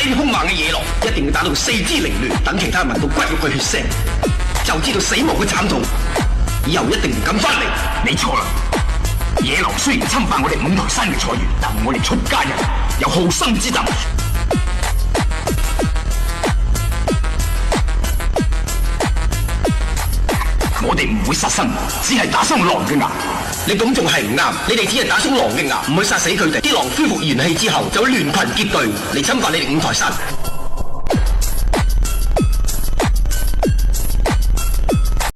呢啲兇猛嘅野狼，一定要打到四肢凌亂，等其他人聞到骨肉嘅血腥，就知道死亡嘅慘痛，以後一定唔敢翻嚟。你錯啦！野狼雖然侵犯我哋五台山嘅菜園，但我哋出家人有好生之德。我哋唔會殺生，只係打傷狼嘅牙。你咁仲係唔啱，你哋只係打傷狼嘅牙，唔去殺死佢哋。啲狼恢復元氣之後，就會聯群結隊嚟侵犯你哋五台山。